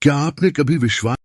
क्या आपने कभी विश्वास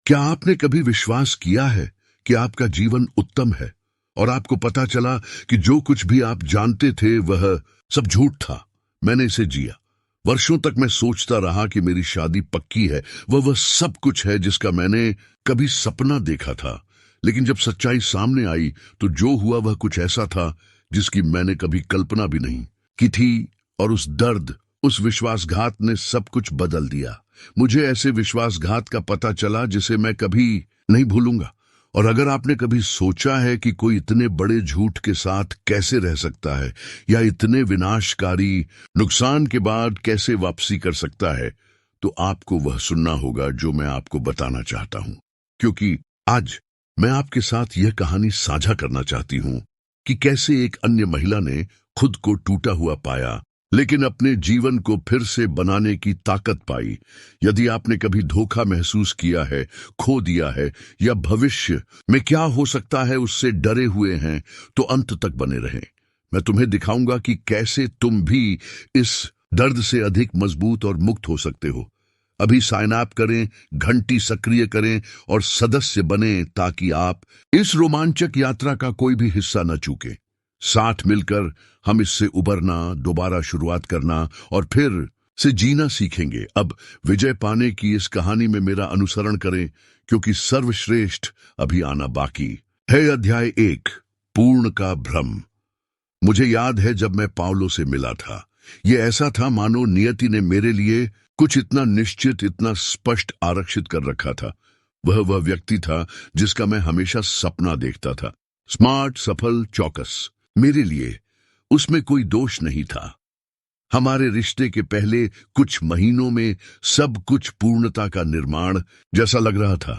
क्या आपने कभी विश्वास किया है कि आपका जीवन उत्तम है और आपको पता चला कि जो कुछ भी आप जानते थे वह सब झूठ था? मैंने इसे जिया। वर्षों तक मैं सोचता रहा कि मेरी शादी पक्की है, वह सब कुछ है जिसका मैंने कभी सपना देखा था। लेकिन जब सच्चाई सामने आई तो जो हुआ वह कुछ ऐसा था जिसकी मैंने कभी कल्पना भी नहीं की थी। और उस दर्द, उस विश्वासघात ने सब कुछ बदल दिया। मुझे ऐसे विश्वासघात का पता चला जिसे मैं कभी नहीं भूलूंगा। और अगर आपने कभी सोचा है कि कोई इतने बड़े झूठ के साथ कैसे रह सकता है या इतने विनाशकारी नुकसान के बाद कैसे वापसी कर सकता है, तो आपको वह सुनना होगा जो मैं आपको बताना चाहता हूं। क्योंकि आज मैं आपके साथ यह कहानी साझा करना चाहती हूं कि कैसे एक अन्य महिला ने खुद को टूटा हुआ पाया लेकिन अपने जीवन को फिर से बनाने की ताकत पाई। यदि आपने कभी धोखा महसूस किया है, खो दिया है या भविष्य में क्या हो सकता है उससे डरे हुए हैं, तो अंत तक बने रहें। मैं तुम्हें दिखाऊंगा कि कैसे तुम भी इस दर्द से अधिक मजबूत और मुक्त हो सकते हो। अभी साइन अप करें, घंटी सक्रिय करें और सदस्य बने ताकि आप इस रोमांचक यात्रा का कोई भी हिस्सा न चूकें। साथ मिलकर हम इससे उबरना, दोबारा शुरुआत करना और फिर से जीना सीखेंगे। अब विजय पाने की इस कहानी में मेरा अनुसरण करें, क्योंकि सर्वश्रेष्ठ अभी आना बाकी है। अध्याय 1, पूर्ण का भ्रम। मुझे याद है जब मैं पाउलो से मिला था, यह ऐसा था मानो नियति ने मेरे लिए कुछ इतना निश्चित, इतना स्पष्ट आरक्षित कर रखा था। वह व्यक्ति था जिसका मैं हमेशा सपना देखता था। स्मार्ट, सफल, चौकस। मेरे लिए उसमें कोई दोष नहीं था। हमारे रिश्ते के पहले कुछ महीनों में सब कुछ पूर्णता का निर्माण जैसा लग रहा था।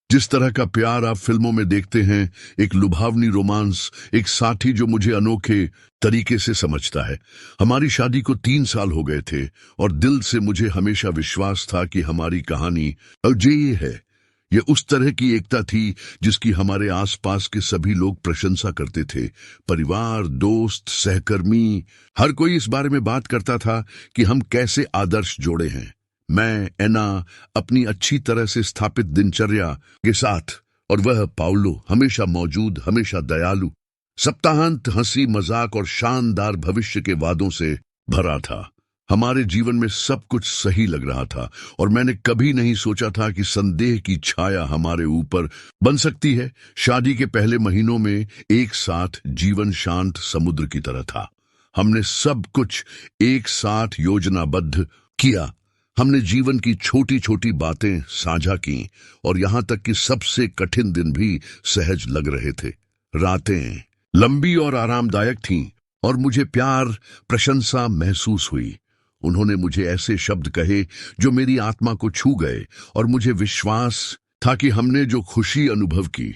जिस तरह का प्यार आप फिल्मों में देखते हैं, एक लुभावनी रोमांस, एक साथी जो मुझे अनोखे तरीके से समझता है। हमारी शादी को 3 साल हो गए थे और दिल से मुझे हमेशा विश्वास था कि हमारी कहानी अजेय है। यह उस तरह की एकता थी जिसकी हमारे आसपास के सभी लोग प्रशंसा करते थे। परिवार, दोस्त, सहकर्मी, हर कोई इस बारे में बात करता था कि हम कैसे आदर्श जोड़े हैं। मैं, एना, अपनी अच्छी तरह से स्थापित दिनचर्या के साथ, और वह पाउलो, हमेशा मौजूद, हमेशा दयालु, सप्ताहांत, हंसी मजाक और शानदार भविष्य के वादों से भरा था। हमारे जीवन में सब कुछ सही लग रहा था और मैंने कभी नहीं सोचा था कि संदेह की छाया हमारे ऊपर बन सकती है। शादी के पहले महीनों में एक साथ जीवन शांत समुद्र की तरह था। हमने सब कुछ एक साथ योजनाबद्ध किया। हमने जीवन की छोटी छोटी बातें साझा की और यहां तक कि सबसे कठिन दिन भी सहज लग रहे थे। रातें लंबी और आरामदायक थीं और मुझे प्यार, प्रशंसा महसूस हुई। उन्होंने मुझे ऐसे शब्द कहे जो मेरी आत्मा को छू गए और मुझे विश्वास था कि हमने जो खुशी अनुभव की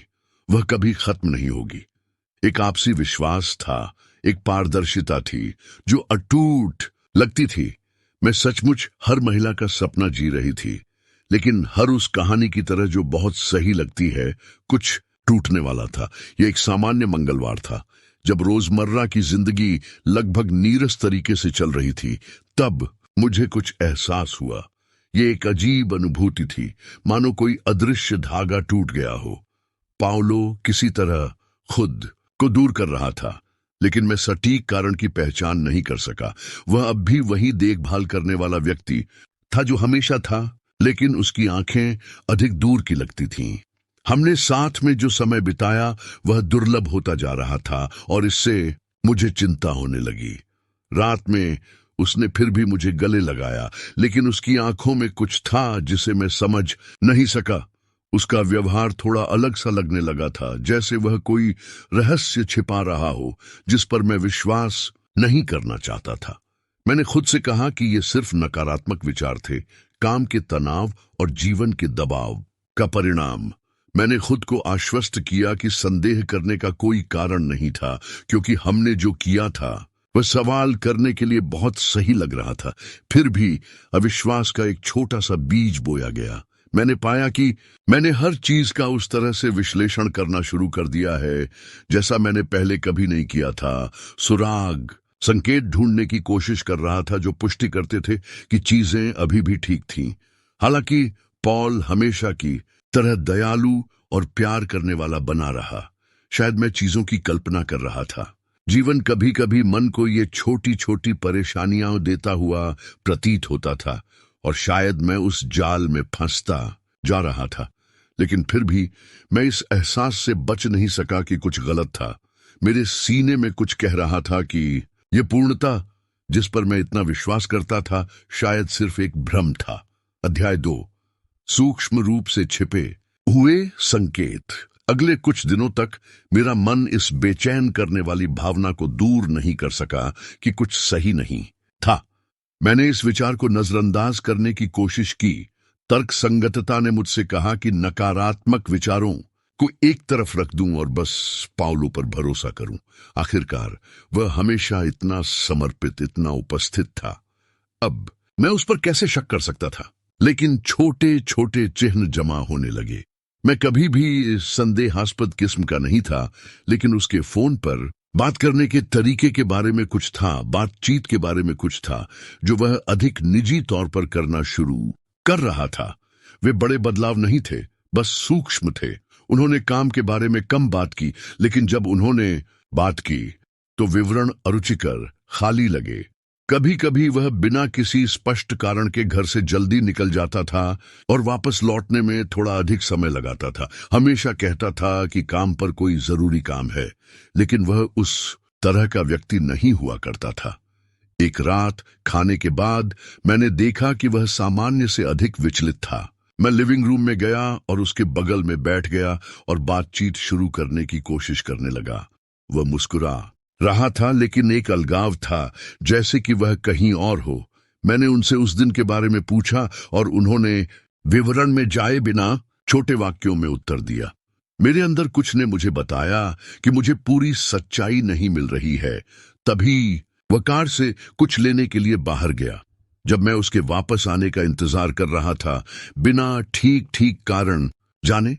वह कभी खत्म नहीं होगी। एक आपसी विश्वास था, एक पारदर्शिता थी जो अटूट लगती थी। मैं सचमुच हर महिला का सपना जी रही थी, लेकिन हर उस कहानी की तरह जो बहुत सही लगती है, कुछ टूटने वाला था। यह एक सामान्य मंगलवार था, जब रोजमर्रा की जिंदगी लगभग नीरस तरीके से चल रही थी। तब मुझे कुछ एहसास हुआ। ये एक अजीब अनुभूति थी, मानो कोई अदृश्य धागा टूट गया हो। पाउलो किसी तरह खुद को दूर कर रहा था, लेकिन मैं सटीक कारण की पहचान नहीं कर सका। वह अब भी वही देखभाल करने वाला व्यक्ति था जो हमेशा था, लेकिन उसकी आंखें अधिक दूर की लगती थीं। हमने साथ में जो समय बिताया वह दुर्लभ होता जा रहा था और इससे मुझे चिंता होने लगी। रात में उसने फिर भी मुझे गले लगाया, लेकिन उसकी आंखों में कुछ था जिसे मैं समझ नहीं सका। उसका व्यवहार थोड़ा अलग सा लगने लगा था, जैसे वह कोई रहस्य छिपा रहा हो जिस पर मैं विश्वास नहीं करना चाहता था। मैंने खुद से कहा कि ये सिर्फ नकारात्मक विचार थे, काम के तनाव और जीवन के दबाव का परिणाम। मैंने खुद को आश्वस्त किया कि संदेह करने का कोई कारण नहीं था, क्योंकि हमने जो किया था वह सवाल करने के लिए बहुत सही लग रहा था। फिर भी अविश्वास का एक छोटा सा बीज बोया गया। मैंने पाया कि मैंने हर चीज का उस तरह से विश्लेषण करना शुरू कर दिया है जैसा मैंने पहले कभी नहीं किया था। सुराग, संकेत ढूंढने की कोशिश कर रहा था जो पुष्टि करते थे कि चीजें अभी भी ठीक थीं। हालांकि पॉल हमेशा की तरह दयालु और प्यार करने वाला बना रहा। शायद मैं चीजों की कल्पना कर रहा था। जीवन कभी कभी मन को ये छोटी छोटी परेशानियां देता हुआ प्रतीत होता था और शायद मैं उस जाल में फंसता जा रहा था। लेकिन फिर भी मैं इस एहसास से बच नहीं सका कि कुछ गलत था। मेरे सीने में कुछ कह रहा था कि यह पूर्णता जिस पर मैं इतना विश्वास करता था शायद सिर्फ एक भ्रम था। अध्याय 2, सूक्ष्म रूप से छिपे हुए संकेत। अगले कुछ दिनों तक मेरा मन इस बेचैन करने वाली भावना को दूर नहीं कर सका कि कुछ सही नहीं था। मैंने इस विचार को नजरअंदाज करने की कोशिश की। तर्क संगतता ने मुझसे कहा कि नकारात्मक विचारों को एक तरफ रख दूं और बस पाउलो पर भरोसा करूं। आखिरकार वह हमेशा इतना समर्पित, इतना उपस्थित था। अब मैं उस पर कैसे शक कर सकता था? लेकिन छोटे छोटे चिन्ह जमा होने लगे। मैं कभी भी संदेहास्पद किस्म का नहीं था, लेकिन उसके फोन पर बात करने के तरीके के बारे में कुछ था, बातचीत के बारे में कुछ था जो वह अधिक निजी तौर पर करना शुरू कर रहा था। वे बड़े बदलाव नहीं थे, बस सूक्ष्म थे। उन्होंने काम के बारे में कम बात की, लेकिन जब उन्होंने बात की तो विवरण अरुचिकर, खाली लगे। कभी कभी वह बिना किसी स्पष्ट कारण के घर से जल्दी निकल जाता था और वापस लौटने में थोड़ा अधिक समय लगाता था। हमेशा कहता था कि काम पर कोई जरूरी काम है, लेकिन वह उस तरह का व्यक्ति नहीं हुआ करता था। एक रात खाने के बाद मैंने देखा कि वह सामान्य से अधिक विचलित था। मैं लिविंग रूम में गया और उसके बगल में बैठ गया और बातचीत शुरू करने की कोशिश करने लगा। वह मुस्कुरा रहा था, लेकिन एक अलगाव था, जैसे कि वह कहीं और हो। मैंने उनसे उस दिन के बारे में पूछा और उन्होंने विवरण में जाए बिना छोटे वाक्यों में उत्तर दिया। मेरे अंदर कुछ ने मुझे बताया कि मुझे पूरी सच्चाई नहीं मिल रही है। तभी वह कार से कुछ लेने के लिए बाहर गया। जब मैं उसके वापस आने का इंतजार कर रहा था, बिना ठीक ठीक कारण जाने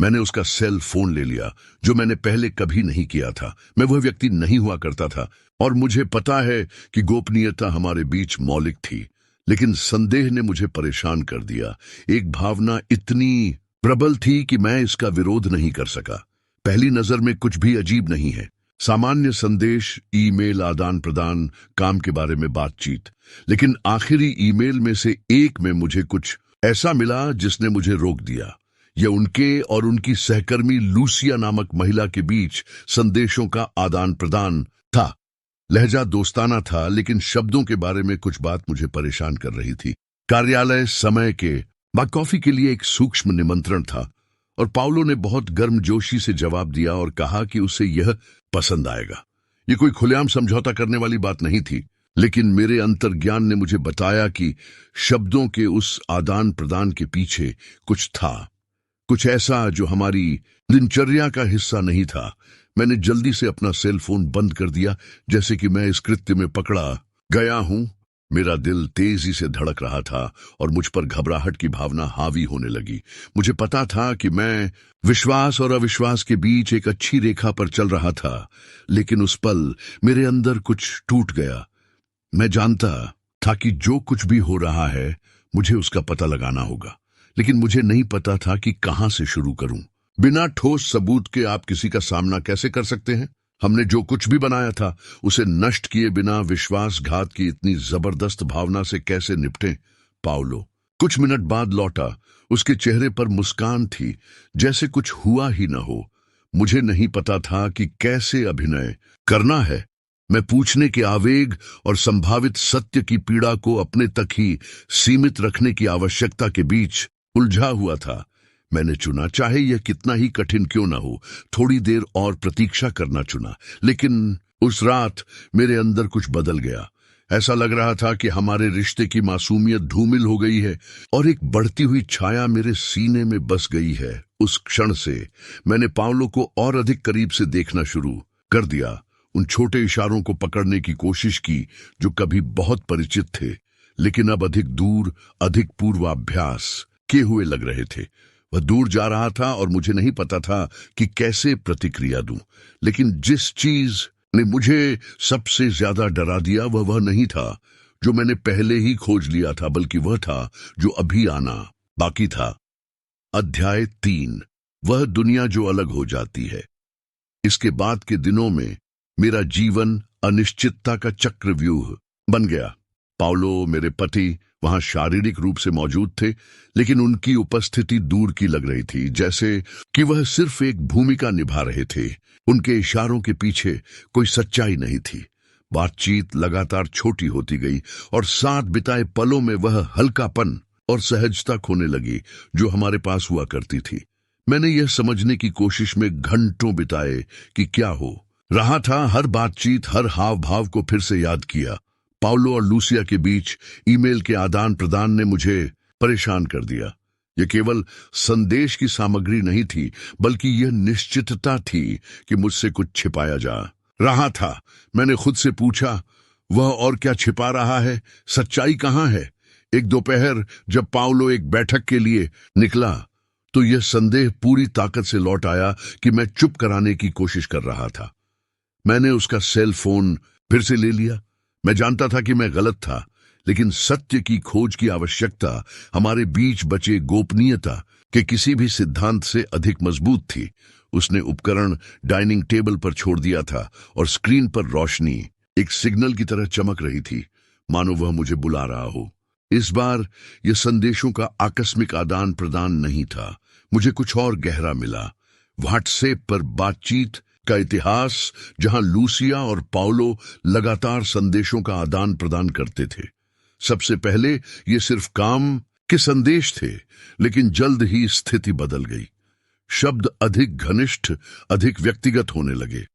मैंने उसका सेल फोन ले लिया, जो मैंने पहले कभी नहीं किया था। मैं वह व्यक्ति नहीं हुआ करता था और मुझे पता है कि गोपनीयता हमारे बीच मौलिक थी, लेकिन संदेह ने मुझे परेशान कर दिया। एक भावना इतनी प्रबल थी कि मैं इसका विरोध नहीं कर सका। पहली नजर में कुछ भी अजीब नहीं है, सामान्य संदेश, ईमेल आदान प्रदान, काम के बारे में बातचीत। लेकिन आखिरी ईमेल में से एक में मुझे कुछ ऐसा मिला जिसने मुझे रोक दिया। यह उनके और उनकी सहकर्मी लूसिया नामक महिला के बीच संदेशों का आदान प्रदान था। लहजा दोस्ताना था, लेकिन शब्दों के बारे में कुछ बात मुझे परेशान कर रही थी। कार्यालय समय के बाद कॉफी के लिए एक सूक्ष्म निमंत्रण था और पाउलो ने बहुत गर्मजोशी से जवाब दिया और कहा कि उसे यह पसंद आएगा। यह कोई खुलेआम समझौता करने वाली बात नहीं थी, लेकिन मेरे अंतर्ज्ञान ने मुझे बताया कि शब्दों के उस आदान प्रदान के पीछे कुछ था, कुछ ऐसा जो हमारी दिनचर्या का हिस्सा नहीं था। मैंने जल्दी से अपना सेल फोन बंद कर दिया, जैसे कि मैं इस कृत्य में पकड़ा गया हूं। मेरा दिल तेजी से धड़क रहा था और मुझ पर घबराहट की भावना हावी होने लगी। मुझे पता था कि मैं विश्वास और अविश्वास के बीच एक अच्छी रेखा पर चल रहा था, लेकिन उस पल मेरे अंदर कुछ टूट गया। मैं जानता था कि जो कुछ भी हो रहा है मुझे उसका पता लगाना होगा, लेकिन मुझे नहीं पता था कि कहां से शुरू करूं। बिना ठोस सबूत के आप किसी का सामना कैसे कर सकते हैं? हमने जो कुछ भी बनाया था उसे नष्ट किए बिना विश्वासघात की इतनी जबरदस्त भावना से कैसे निपटें? पाउलो कुछ मिनट बाद लौटा। उसके चेहरे पर मुस्कान थी, जैसे कुछ हुआ ही न हो। मुझे नहीं पता था कि कैसे अभिनय करना है। मैं पूछने के आवेग और संभावित सत्य की पीड़ा को अपने तक ही सीमित रखने की आवश्यकता के बीच उलझा हुआ था। मैंने चुना, चाहे यह कितना ही कठिन क्यों ना हो, थोड़ी देर और प्रतीक्षा करना चुना। लेकिन उस रात मेरे अंदर कुछ बदल गया। ऐसा लग रहा था कि हमारे रिश्ते की मासूमियत धूमिल हो गई है और एक बढ़ती हुई छाया मेरे सीने में बस गई है। उस क्षण से मैंने पाउलो को और अधिक करीब से देखना शुरू कर दिया। उन छोटे इशारों को पकड़ने की कोशिश की जो कभी बहुत परिचित थे, लेकिन अब अधिक दूर, अधिक पूर्वाभ्यास किए हुए लग रहे थे। वह दूर जा रहा था और मुझे नहीं पता था कि कैसे प्रतिक्रिया दूं। लेकिन जिस चीज ने मुझे सबसे ज्यादा डरा दिया वह नहीं था जो मैंने पहले ही खोज लिया था, बल्कि वह था जो अभी आना बाकी था। अध्याय 3, वह दुनिया जो अलग हो जाती है। इसके बाद के दिनों में मेरा जीवन अनिश्चितता का चक्रव्यूह बन गया। पाउलो, मेरे पति, वहां शारीरिक रूप से मौजूद थे, लेकिन उनकी उपस्थिति दूर की लग रही थी, जैसे कि वह सिर्फ एक भूमिका निभा रहे थे। उनके इशारों के पीछे कोई सच्चाई नहीं थी। बातचीत लगातार छोटी होती गई और साथ बिताए पलों में वह हल्कापन और सहजता खोने लगी जो हमारे पास हुआ करती थी। मैंने यह समझने की कोशिश में घंटों बिताए कि क्या हो रहा था। हर बातचीत, हर हाव भाव को फिर से याद किया। पाउलो और लूसिया के बीच ईमेल के आदान प्रदान ने मुझे परेशान कर दिया। यह केवल संदेश की सामग्री नहीं थी, बल्कि यह निश्चितता थी कि मुझसे कुछ छिपाया जा रहा था। मैंने खुद से पूछा, वह और क्या छिपा रहा है? सच्चाई कहाँ है? एक दोपहर जब पाउलो एक बैठक के लिए निकला, तो यह संदेह पूरी ताकत से लौट आया कि मैं चुप कराने की कोशिश कर रहा था। मैंने उसका सेल फोन फिर से ले लिया। मैं जानता था कि मैं गलत था, लेकिन सत्य की खोज की आवश्यकता हमारे बीच बचे गोपनीयता के किसी भी सिद्धांत से अधिक मजबूत थी। उसने उपकरण डाइनिंग टेबल पर छोड़ दिया था और स्क्रीन पर रोशनी एक सिग्नल की तरह चमक रही थी, मानो वह मुझे बुला रहा हो। इस बार यह संदेशों का आकस्मिक आदान प्रदान नहीं था, मुझे कुछ और गहरा मिला। व्हाट्सएप पर बातचीत का इतिहास, जहां लूसिया और पाउलो लगातार संदेशों का आदान प्रदान करते थे। सबसे पहले ये सिर्फ काम के संदेश थे, लेकिन जल्द ही स्थिति बदल गई। शब्द अधिक घनिष्ठ, अधिक व्यक्तिगत होने लगे।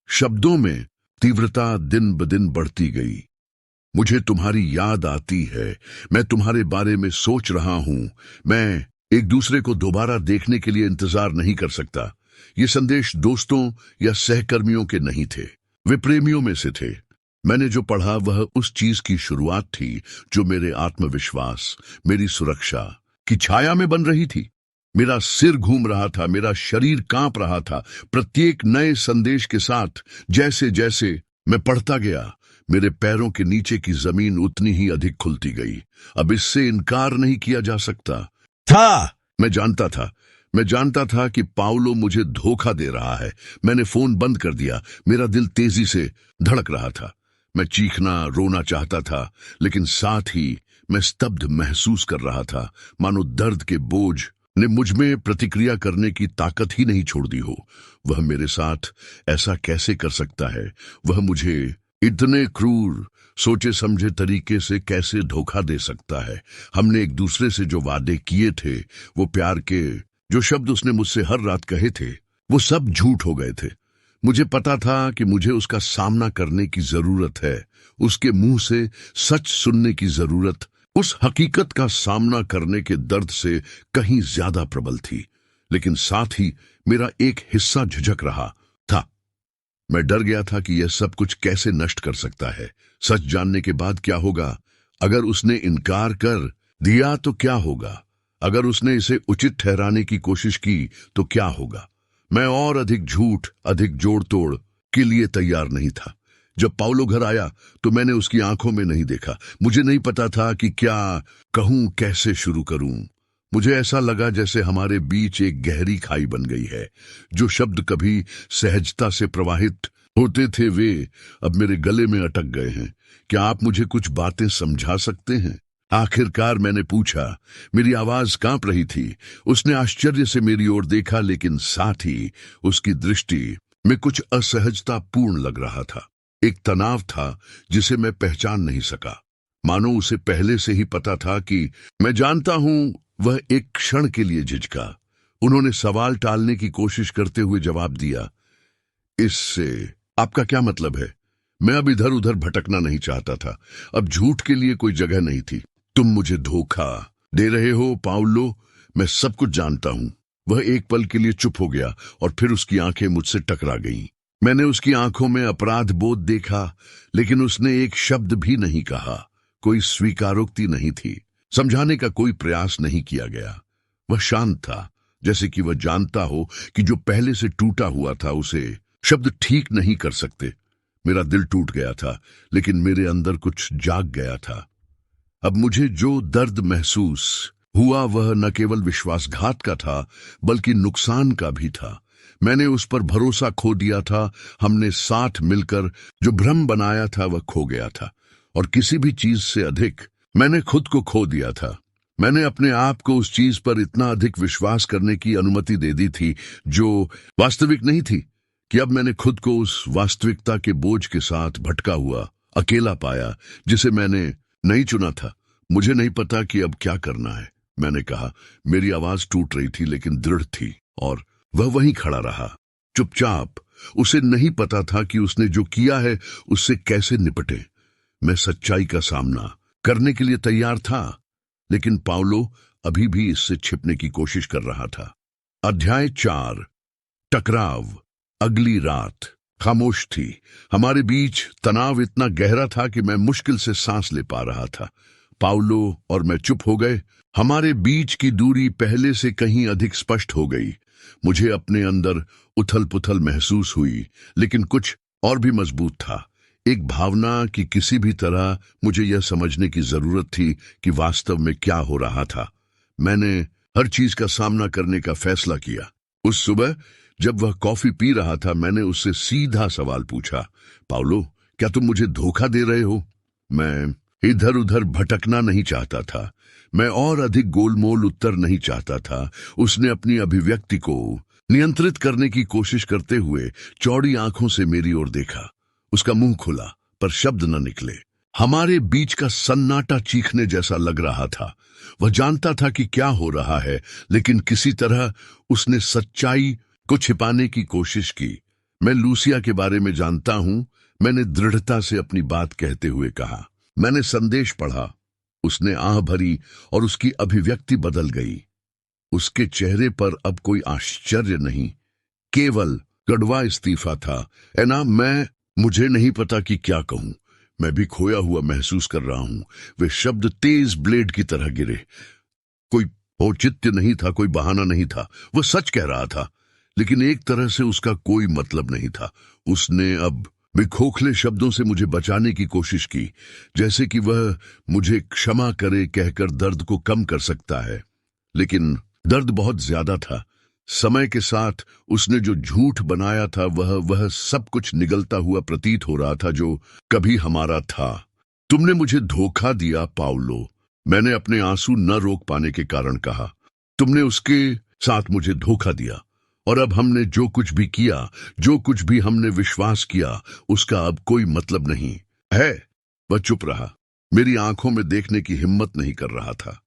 शब्दों में तीव्रता दिन ब दिन बढ़ती गई। मुझे तुम्हारी याद आती है, मैं तुम्हारे बारे में सोच रहा हूं, मैं एक दूसरे को दोबारा देखने के लिए इंतजार नहीं कर सकता। ये संदेश दोस्तों या सहकर्मियों के नहीं थे, वे प्रेमियों में से थे। मैंने जो पढ़ा वह उस चीज की शुरुआत थी जो मेरे आत्मविश्वास, मेरी सुरक्षा की छाया में बन रही थी। मेरा सिर घूम रहा था, मेरा शरीर कांप रहा था। प्रत्येक नए संदेश के साथ जैसे जैसे मैं पढ़ता गया, मेरे पैरों के नीचे की जमीन उतनी ही अधिक खुलती गई। अब इससे इनकार नहीं किया जा सकता था। मैं जानता था कि पाउलो मुझे धोखा दे रहा है। मैंने फोन बंद कर दिया। मेरा दिल तेजी से धड़क रहा था। मैं चीखना, रोना चाहता था, लेकिन साथ ही मैं स्तब्ध महसूस कर रहा था, मानो दर्द के बोझ ने मुझ में प्रतिक्रिया करने की ताकत ही नहीं छोड़ दी हो। वह मेरे साथ ऐसा कैसे कर सकता है? वह मुझे इतने क्रूर, सोचे समझे तरीके से कैसे धोखा दे सकता है? हमने एक दूसरे से जो वादे किए थे, वो प्यार के जो शब्द उसने मुझसे हर रात कहे थे, वो सब झूठ हो गए थे। मुझे पता था कि मुझे उसका सामना करने की जरूरत है, उसके मुंह से सच सुनने की जरूरत उस हकीकत का सामना करने के दर्द से कहीं ज्यादा प्रबल थी। लेकिन साथ ही मेरा एक हिस्सा झिझक रहा था। मैं डर गया था कि यह सब कुछ कैसे नष्ट कर सकता है। सच जानने के बाद क्या होगा? अगर उसने इनकार कर दिया तो क्या होगा? अगर उसने इसे उचित ठहराने की कोशिश की तो क्या होगा? मैं और अधिक झूठ, अधिक जोड़ तोड़ के लिए तैयार नहीं था। जब पाउलो घर आया तो मैंने उसकी आंखों में नहीं देखा। मुझे नहीं पता था कि क्या कहूं, कैसे शुरू करूं। मुझे ऐसा लगा जैसे हमारे बीच एक गहरी खाई बन गई है। जो शब्द कभी सहजता से प्रवाहित होते थे, वे अब मेरे गले में अटक गए हैं। क्या आप मुझे कुछ बातें समझा सकते हैं? आखिरकार मैंने पूछा। मेरी आवाज कांप रही थी। उसने आश्चर्य से मेरी ओर देखा, लेकिन साथ ही उसकी दृष्टि में कुछ असहजता पूर्ण लग रहा था। एक तनाव था जिसे मैं पहचान नहीं सका, मानो उसे पहले से ही पता था कि मैं जानता हूं। वह एक क्षण के लिए झिझका। उन्होंने सवाल टालने की कोशिश करते हुए जवाब दिया, इससे आपका क्या मतलब है? मैं अब इधर उधर भटकना नहीं चाहता था। अब झूठ के लिए कोई जगह नहीं थी। तुम मुझे धोखा दे रहे हो पाउलो, मैं सब कुछ जानता हूं। वह एक पल के लिए चुप हो गया और फिर उसकी आंखें मुझसे टकरा गईं। मैंने उसकी आंखों में अपराध बोध देखा, लेकिन उसने एक शब्द भी नहीं कहा। कोई स्वीकारोक्ति नहीं थी, समझाने का कोई प्रयास नहीं किया गया। वह शांत था, जैसे कि वह जानता हो कि जो पहले से टूटा हुआ था उसे शब्द ठीक नहीं कर सकते। मेरा दिल टूट गया था, लेकिन मेरे अंदर कुछ जाग गया था। अब मुझे जो दर्द महसूस हुआ वह न केवल विश्वासघात का था बल्कि नुकसान का भी था। मैंने उस पर भरोसा खो दिया था। हमने साथ मिलकर जो भ्रम बनाया था वह खो गया था, और किसी भी चीज से अधिक मैंने खुद को खो दिया था। मैंने अपने आप को उस चीज पर इतना अधिक विश्वास करने की अनुमति दे दी थी जो वास्तविक नहीं थी, कि अब मैंने खुद को उस वास्तविकता के बोझ के साथ भटका हुआ अकेला पाया जिसे मैंने नहीं चुना था। मुझे नहीं पता कि अब क्या करना है, मैंने कहा। मेरी आवाज टूट रही थी लेकिन दृढ़ थी, और वह वहीं खड़ा रहा, चुपचाप। उसे नहीं पता था कि उसने जो किया है उससे कैसे निपटे। मैं सच्चाई का सामना करने के लिए तैयार था, लेकिन पाउलो अभी भी इससे छिपने की कोशिश कर रहा था। अध्याय 4। टकराव। अगली रात खामोश थी। हमारे बीच तनाव इतना गहरा था कि मैं मुश्किल से सांस ले पा रहा था। पाउलो और मैं चुप हो गए। हमारे बीच की दूरी पहले से कहीं अधिक स्पष्ट हो गई। मुझे अपने अंदर उथल पुथल महसूस हुई, लेकिन कुछ और भी मजबूत था। एक भावना कि किसी भी तरह मुझे यह समझने की जरूरत थी कि वास्तव में क्या हो रहा था। मैंने हर चीज का सामना करने का फैसला किया। उस सुबह जब वह कॉफी पी रहा था, मैंने उससे सीधा सवाल पूछा, पाउलो, क्या तुम मुझे धोखा दे रहे हो? मैं इधर उधर भटकना नहीं चाहता था। मैं और अधिक गोलमोल उत्तर नहीं चाहता था। उसने अपनी अभिव्यक्ति को नियंत्रित करने की कोशिश करते हुए चौड़ी आंखों से मेरी ओर देखा। उसका मुंह खुला पर शब्द न निकले। हमारे बीच का सन्नाटा चीखने जैसा लग रहा था। वह जानता था कि क्या हो रहा है, लेकिन किसी तरह उसने सच्चाई को छिपाने की कोशिश की। मैं लूसिया के बारे में जानता हूं, मैंने दृढ़ता से अपनी बात कहते हुए कहा। मैंने संदेश पढ़ा। उसने आह भरी और उसकी अभिव्यक्ति बदल गई। उसके चेहरे पर अब कोई आश्चर्य नहीं, केवल कड़वा इस्तीफा था। ऐना, मुझे नहीं पता कि क्या कहूं। मैं भी खोया हुआ महसूस कर रहा हूं। वे शब्द तेज ब्लेड की तरह गिरे। कोई औचित्य नहीं था, कोई बहाना नहीं था। वह सच कह रहा था, लेकिन एक तरह से उसका कोई मतलब नहीं था। उसने अब वे खोखले शब्दों से मुझे बचाने की कोशिश की, जैसे कि वह मुझे क्षमा करे कहकर दर्द को कम कर सकता है। लेकिन दर्द बहुत ज्यादा था। समय के साथ उसने जो झूठ बनाया था वह सब कुछ निगलता हुआ प्रतीत हो रहा था जो कभी हमारा था। तुमने मुझे धोखा दिया पाउलो, मैंने अपने आंसू न रोक पाने के कारण कहा। तुमने उसके साथ मुझे धोखा दिया, और अब हमने जो कुछ भी किया, जो कुछ भी हमने विश्वास किया, उसका अब कोई मतलब नहीं है। वह चुप रहा, मेरी आंखों में देखने की हिम्मत नहीं कर रहा था।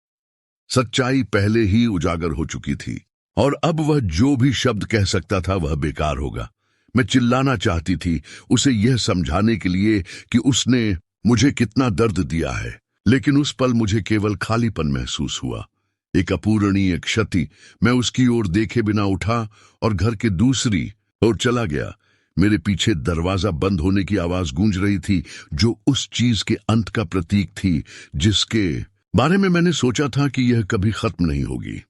सच्चाई पहले ही उजागर हो चुकी थी, और अब वह जो भी शब्द कह सकता था वह बेकार होगा। मैं चिल्लाना चाहती थी, उसे यह समझाने के लिए कि उसने मुझे कितना दर्द दिया है, लेकिन उस पल मुझे केवल खालीपन महसूस हुआ, एक अपूरणीय क्षति। मैं उसकी ओर देखे बिना उठा और घर के दूसरी ओर चला गया। मेरे पीछे दरवाजा बंद होने की आवाज गूंज रही थी, जो उस चीज के अंत का प्रतीक थी जिसके बारे में मैंने सोचा था कि यह कभी खत्म नहीं होगी।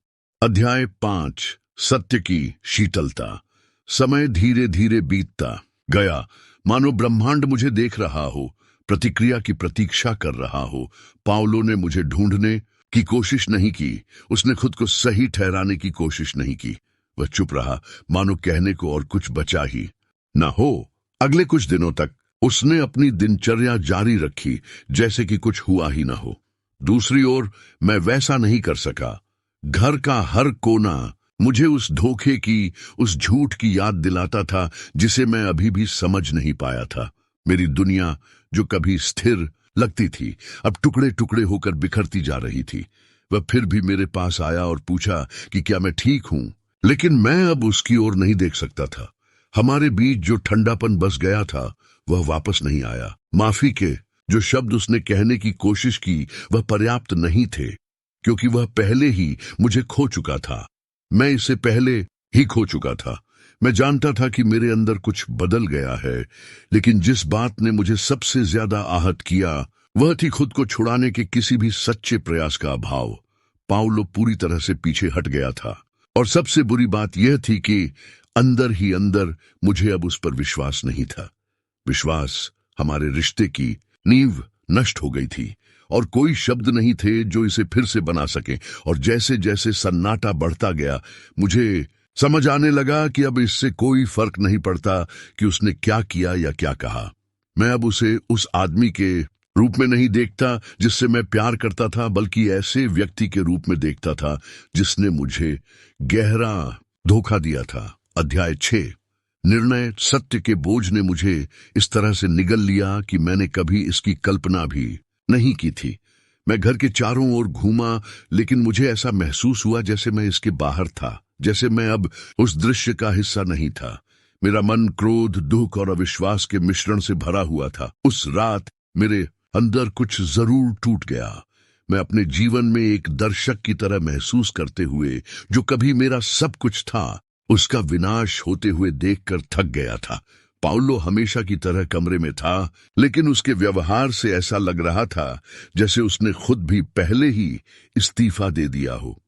अध्याय 5। सत्य की शीतलता। समय धीरे धीरे बीतता गया, मानो ब्रह्मांड मुझे देख रहा हो, प्रतिक्रिया की प्रतीक्षा कर रहा हो। पाउलो ने मुझे ढूंढने की कोशिश नहीं की, उसने खुद को सही ठहराने की कोशिश नहीं की। वह चुप रहा, मानो कहने को और कुछ बचा ही न हो। अगले कुछ दिनों तक उसने अपनी दिनचर्या जारी रखी, जैसे कि कुछ हुआ ही न हो। दूसरी ओर मैं वैसा नहीं कर सका। घर का हर कोना मुझे उस धोखे की, उस झूठ की याद दिलाता था जिसे मैं अभी भी समझ नहीं पाया था। मेरी दुनिया जो कभी स्थिर लगती थी, अब टुकड़े टुकड़े होकर बिखरती जा रही थी। वह फिर भी मेरे पास आया और पूछा कि क्या मैं ठीक हूं, लेकिन मैं अब उसकी ओर नहीं देख सकता था। हमारे बीच जो ठंडापन बस गया था वह वापस नहीं आया। माफी के जो शब्द उसने कहने की कोशिश की वह पर्याप्त नहीं थे, क्योंकि वह पहले ही मुझे खो चुका था। मैं इसे पहले ही खो चुका था। मैं जानता था कि मेरे अंदर कुछ बदल गया है, लेकिन जिस बात ने मुझे सबसे ज्यादा आहत किया वह थी खुद को छुड़ाने के किसी भी सच्चे प्रयास का अभाव। पाउलो पूरी तरह से पीछे हट गया था, और सबसे बुरी बात यह थी कि अंदर ही अंदर मुझे अब उस पर विश्वास नहीं था। विश्वास हमारे रिश्ते की नींव नष्ट हो गई थी, और कोई शब्द नहीं थे जो इसे फिर से बना सके। और जैसे जैसे सन्नाटा बढ़ता गया, मुझे समझ आने लगा कि अब इससे कोई फर्क नहीं पड़ता कि उसने क्या किया या क्या कहा। मैं अब उसे उस आदमी के रूप में नहीं देखता जिससे मैं प्यार करता था, बल्कि ऐसे व्यक्ति के रूप में देखता था जिसने मुझे गहरा धोखा दिया था। अध्याय 6। निर्णय। सत्य के बोझ ने मुझे इस तरह से निगल लिया कि मैंने कभी इसकी कल्पना भी नहीं की थी। मैं घर के चारों ओर घूमा, लेकिन मुझे ऐसा महसूस हुआ जैसे मैं इसके बाहर था, जैसे मैं अब उस दृश्य का हिस्सा नहीं था। मेरा मन क्रोध, दुख और अविश्वास के मिश्रण से भरा हुआ था। उस रात मेरे अंदर कुछ जरूर टूट गया। मैं अपने जीवन में एक दर्शक की तरह महसूस करते हुए, जो कभी मेरा सब कुछ था, उसका विनाश होते हुए देखकर थक गया था। पाउलो हमेशा की तरह कमरे में था, लेकिन उसके व्यवहार से ऐसा लग रहा था जैसे उसने खुद भी पहले ही इस्तीफा दे दिया हो।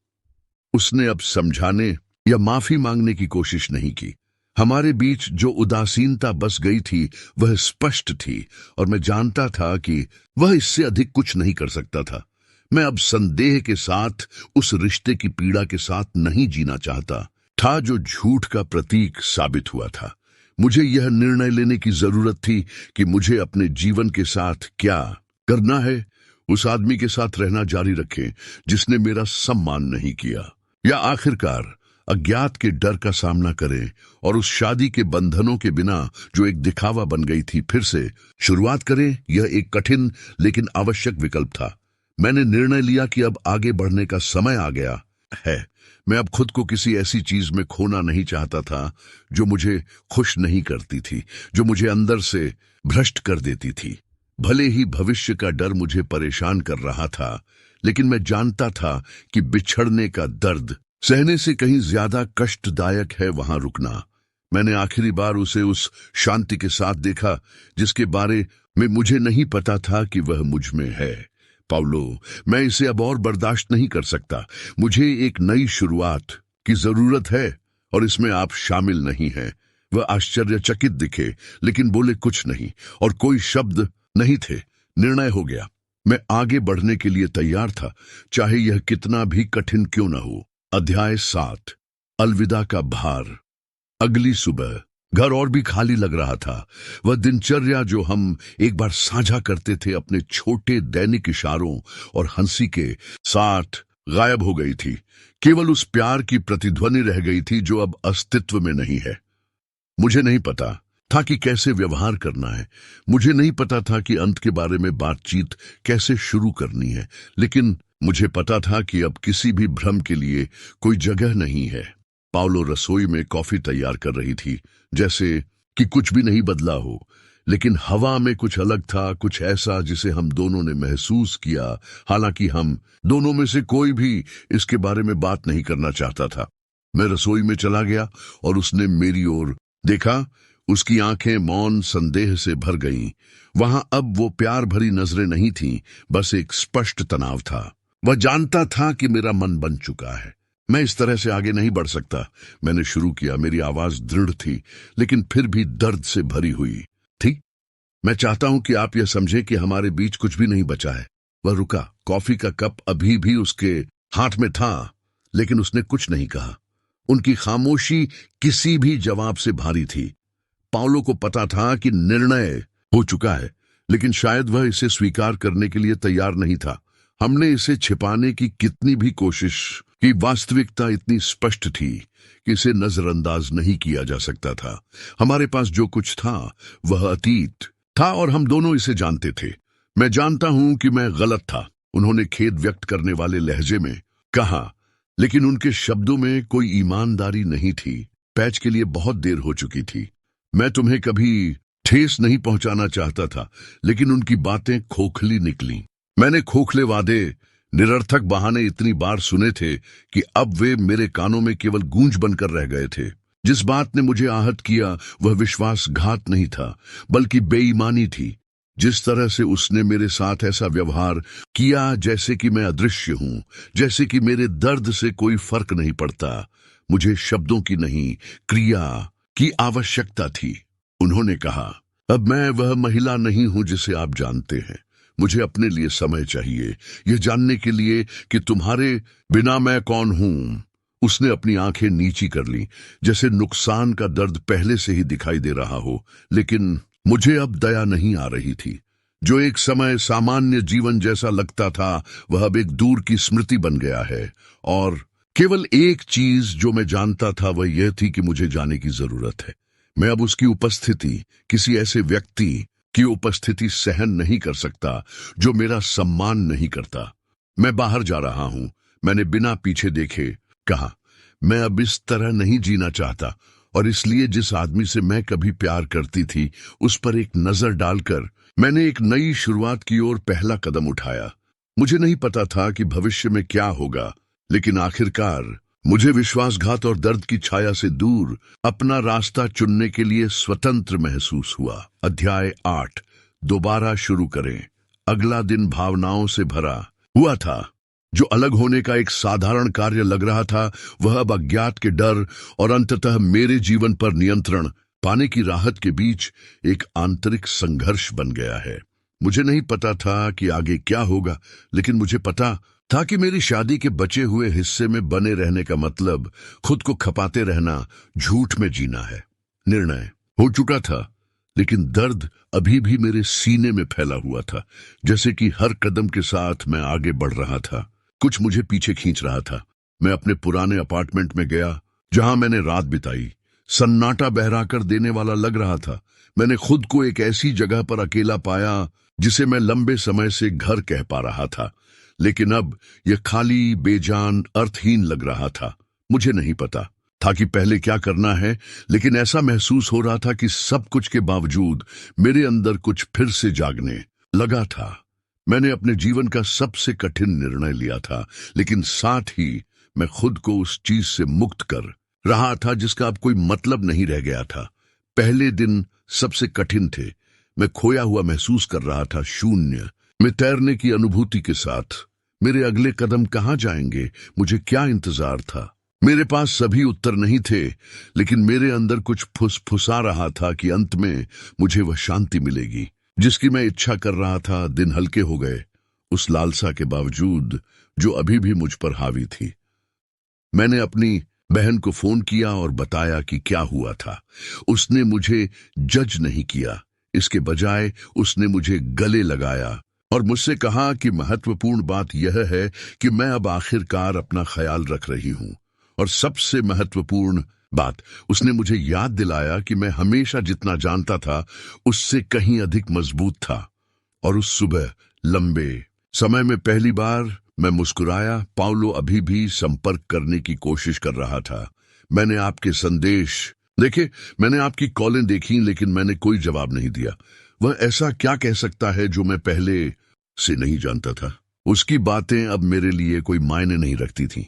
उसने अब समझाने या माफी मांगने की कोशिश नहीं की। हमारे बीच जो उदासीनता बस गई थी वह स्पष्ट थी, और मैं जानता था कि वह इससे अधिक कुछ नहीं कर सकता था। मैं अब संदेह के साथ उस रिश्ते की पीड़ा के साथ नहीं जीना चाहता था जो झूठ का प्रतीक साबित हुआ था। मुझे यह निर्णय लेने की जरूरत थी कि मुझे अपने जीवन के साथ क्या करना है। उस आदमी के साथ रहना जारी रखें जिसने मेरा सम्मान नहीं किया, या आखिरकार अज्ञात के डर का सामना करें और उस शादी के बंधनों के बिना जो एक दिखावा बन गई थी फिर से शुरुआत करें। यह एक कठिन लेकिन आवश्यक विकल्प था। मैंने निर्णय लिया कि अब आगे बढ़ने का समय आ गया है। मैं अब खुद को किसी ऐसी चीज में खोना नहीं चाहता था जो मुझे खुश नहीं करती थी, जो मुझे अंदर से भ्रष्ट कर देती थी। भले ही भविष्य का डर मुझे परेशान कर रहा था, लेकिन मैं जानता था कि बिछड़ने का दर्द सहने से कहीं ज्यादा कष्टदायक है वहां रुकना। मैंने आखिरी बार उसे उस शांति के साथ देखा जिसके बारे में मुझे नहीं पता था कि वह मुझ में है। पाउलो, मैं इसे अब और बर्दाश्त नहीं कर सकता। मुझे एक नई शुरुआत की जरूरत है, और इसमें आप शामिल नहीं हैं। वह आश्चर्यचकित दिखे, लेकिन बोले कुछ नहीं, और कोई शब्द नहीं थे। निर्णय हो गया। मैं आगे बढ़ने के लिए तैयार था, चाहे यह कितना भी कठिन क्यों न हो। अध्याय 7। अलविदा का भार। अगली सुबह घर और भी खाली लग रहा था। वह दिनचर्या जो हम एक बार साझा करते थे अपने छोटे दैनिक इशारों और हंसी के साथ गायब हो गई थी। केवल उस प्यार की प्रतिध्वनि रह गई थी जो अब अस्तित्व में नहीं है। मुझे नहीं पता था कि कैसे व्यवहार करना है। मुझे नहीं पता था कि अंत के बारे में बातचीत कैसे शुरू करनी है, लेकिन मुझे पता था कि अब किसी भी भ्रम के लिए कोई जगह नहीं है। पाउलो रसोई में कॉफी तैयार कर रही थी, जैसे कि कुछ भी नहीं बदला हो, लेकिन हवा में कुछ अलग था, कुछ ऐसा जिसे हम दोनों ने महसूस किया, हालांकि हम दोनों में से कोई भी इसके बारे में बात नहीं करना चाहता था। मैं रसोई में चला गया और उसने मेरी ओर देखा। उसकी आंखें मौन संदेह से भर गईं। वहां अब वो प्यार भरी नजरें नहीं थीं, बस एक स्पष्ट तनाव था। वह जानता था कि मेरा मन बन चुका है। मैं इस तरह से आगे नहीं बढ़ सकता। मैंने शुरू किया। मेरी आवाज दृढ़ थी, लेकिन फिर भी दर्द से भरी हुई थी। मैं चाहता हूं कि आप यह समझें कि हमारे बीच कुछ भी नहीं बचा है। वह रुका। कॉफी का कप अभी भी उसके हाथ में था, लेकिन उसने कुछ नहीं कहा। उनकी खामोशी किसी भी जवाब से भारी थी। पाउलो को पता था कि निर्णय हो चुका है, लेकिन शायद वह इसे स्वीकार करने के लिए तैयार नहीं था। हमने इसे छिपाने की कितनी भी कोशिश की, वास्तविकता इतनी स्पष्ट थी कि इसे नजरअंदाज नहीं किया जा सकता था। हमारे पास जो कुछ था वह अतीत था, और हम दोनों इसे जानते थे। मैं जानता हूं कि मैं गलत था, उन्होंने खेद व्यक्त करने वाले लहजे में कहा, लेकिन उनके शब्दों में कोई ईमानदारी नहीं थी। पैच के लिए बहुत देर हो चुकी थी। मैं तुम्हें कभी ठेस नहीं पहुंचाना चाहता था, लेकिन उनकी बातें खोखली निकली। मैंने खोखले वादे, निरर्थक बहाने इतनी बार सुने थे कि अब वे मेरे कानों में केवल गूंज बनकर रह गए थे। जिस बात ने मुझे आहत किया वह विश्वासघात नहीं था, बल्कि बेईमानी थी। जिस तरह से उसने मेरे साथ ऐसा व्यवहार किया जैसे कि मैं अदृश्य हूं, जैसे कि मेरे दर्द से कोई फर्क नहीं पड़ता। मुझे शब्दों की नहीं, क्रिया की आवश्यकता थी। उन्होंने कहा, अब मैं वह महिला नहीं हूं जिसे आप जानते हैं। मुझे अपने लिए समय चाहिए, यह जानने के लिए कि तुम्हारे बिना मैं कौन हूं। उसने अपनी आंखें नीची कर ली, जैसे नुकसान का दर्द पहले से ही दिखाई दे रहा हो, लेकिन मुझे अब दया नहीं आ रही थी। जो एक समय सामान्य जीवन जैसा लगता था, वह अब एक दूर की स्मृति बन गया है। और केवल एक चीज जो मैं जानता था वह यह थी कि मुझे जाने की जरूरत है। मैं अब उसकी उपस्थिति, किसी ऐसे व्यक्ति की उपस्थिति सहन नहीं कर सकता जो मेरा सम्मान नहीं करता। मैं बाहर जा रहा हूं, मैंने बिना पीछे देखे कहा। मैं अब इस तरह नहीं जीना चाहता, और इसलिए जिस आदमी से मैं कभी प्यार करती थी उस पर एक नजर डालकर मैंने एक नई शुरुआत की ओर पहला कदम उठाया। मुझे नहीं पता था कि भविष्य में क्या होगा, लेकिन आखिरकार मुझे विश्वासघात और दर्द की छाया से दूर अपना रास्ता चुनने के लिए स्वतंत्र महसूस हुआ। अध्याय 8। दोबारा शुरू करें। अगला दिन भावनाओं से भरा हुआ था। जो अलग होने का एक साधारण कार्य लग रहा था, वह अब अज्ञात के डर और अंततः मेरे जीवन पर नियंत्रण पाने की राहत के बीच एक आंतरिक संघर्ष बन गया है। मुझे नहीं पता था कि आगे क्या होगा, लेकिन मुझे पता था कि मेरी शादी के बचे हुए हिस्से में बने रहने का मतलब खुद को खपाते रहना, झूठ में जीना है। निर्णय हो चुका था, लेकिन दर्द अभी भी मेरे सीने में फैला हुआ था, जैसे कि हर कदम के साथ मैं आगे बढ़ रहा था, कुछ मुझे पीछे खींच रहा था। मैं अपने पुराने अपार्टमेंट में गया, जहां मैंने रात बिताई। सन्नाटा बहरा कर देने वाला लग रहा था। मैंने खुद को एक ऐसी जगह पर अकेला पाया जिसे मैं लंबे समय से घर कह पा रहा था, लेकिन अब यह खाली, बेजान, अर्थहीन लग रहा था। मुझे नहीं पता था कि पहले क्या करना है, लेकिन ऐसा महसूस हो रहा था कि सब कुछ के बावजूद मेरे अंदर कुछ फिर से जागने लगा था। मैंने अपने जीवन का सबसे कठिन निर्णय लिया था, लेकिन साथ ही मैं खुद को उस चीज से मुक्त कर रहा था जिसका अब कोई मतलब नहीं रह गया था। पहले दिन सबसे कठिन थे। मैं खोया हुआ महसूस कर रहा था, शून्य में तैरने की अनुभूति के साथ। मेरे अगले कदम कहाँ जाएंगे, मुझे क्या इंतजार था? मेरे पास सभी उत्तर नहीं थे, लेकिन मेरे अंदर कुछ फुसफुसा रहा था कि अंत में मुझे वह शांति मिलेगी जिसकी मैं इच्छा कर रहा था। दिन हल्के हो गए, उस लालसा के बावजूद जो अभी भी मुझ पर हावी थी। मैंने अपनी बहन को फोन किया और बताया कि क्या हुआ था। उसने मुझे जज नहीं किया, इसके बजाय उसने मुझे गले लगाया और मुझसे कहा कि महत्वपूर्ण बात यह है कि मैं अब आखिरकार अपना ख्याल रख रही हूं। और सबसे महत्वपूर्ण बात, उसने मुझे याद दिलाया कि मैं हमेशा जितना जानता था उससे कहीं अधिक मजबूत था। और उस सुबह लंबे समय में पहली बार मैं मुस्कुराया। पाउलो अभी भी संपर्क करने की कोशिश कर रहा था। मैंने आपके संदेश देखे, मैंने आपकी कॉलें देखी, लेकिन मैंने कोई जवाब नहीं दिया। वह ऐसा क्या कह सकता है जो मैं पहले से नहीं जानता था? उसकी बातें अब मेरे लिए कोई मायने नहीं रखती थीं।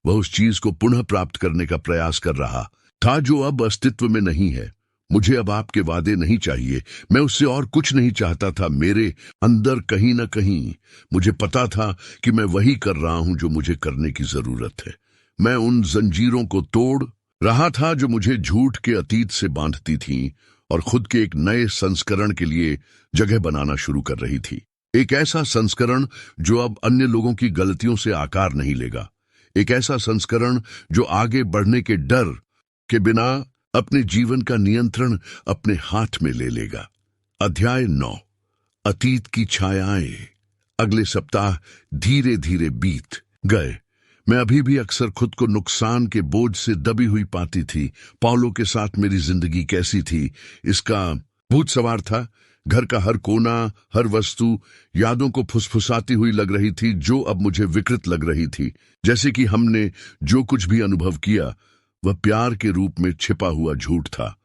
वह उस चीज को पुनः प्राप्त करने का प्रयास कर रहा था जो अब अस्तित्व में नहीं है। मुझे अब आपके वादे नहीं चाहिए, मैं उससे और कुछ नहीं चाहता था। मेरे अंदर कहीं न कहीं मुझे पता था कि मैं वही कर रहा हूं जो मुझे करने की जरूरत है। मैं उन जंजीरों को तोड़ रहा था जो मुझे झूठ के अतीत से बांधती थीं और खुद के एक नए संस्करण के लिए जगह बनाना शुरू कर रही थी। एक ऐसा संस्करण जो अब अन्य लोगों की गलतियों से आकार नहीं लेगा। एक ऐसा संस्करण जो आगे बढ़ने के डर के बिना अपने जीवन का नियंत्रण अपने हाथ में ले लेगा। अध्याय 9। अतीत की छायाएं। अगले सप्ताह धीरे धीरे बीत गए। मैं अभी भी अक्सर खुद को नुकसान के बोझ से दबी हुई पाती थी। पाउलो के साथ मेरी जिंदगी कैसी थी, इसका भूत सवार था। घर का हर कोना, हर वस्तु यादों को फुसफुसाती हुई लग रही थी, जो अब मुझे विकृत लग रही थी। जैसे कि हमने जो कुछ भी अनुभव किया वह प्यार के रूप में छिपा हुआ झूठ था।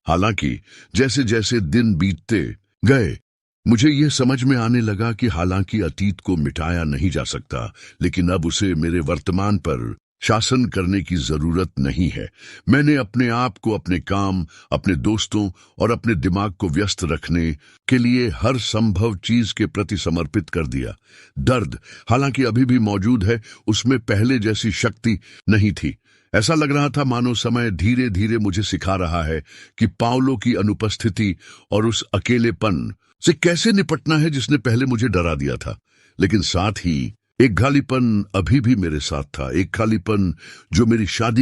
हालांकि जैसे जैसे दिन बीतते गए, मुझे यह समझ में आने लगा कि हालांकि अतीत को मिटाया नहीं जा सकता, लेकिन अब उसे मेरे वर्तमान पर शासन करने की जरूरत नहीं है। मैंने अपने आप को अपने काम, अपने दोस्तों और अपने दिमाग को व्यस्त रखने के लिए हर संभव चीज के प्रति समर्पित कर दिया। दर्द हालांकि अभी भी मौजूद है, उसमें पहले जैसी शक्ति नहीं थी। ऐसा लग रहा था मानो समय धीरे धीरे मुझे सिखा रहा है कि पाउलो की अनुपस्थिति और उस अकेलेपन से कैसे निपटना है जिसने पहले मुझे डरा दिया था। लेकिन साथ ही एक खालीपन अभी भी मेरे साथ था, एक खालीपन जो मेरी शादी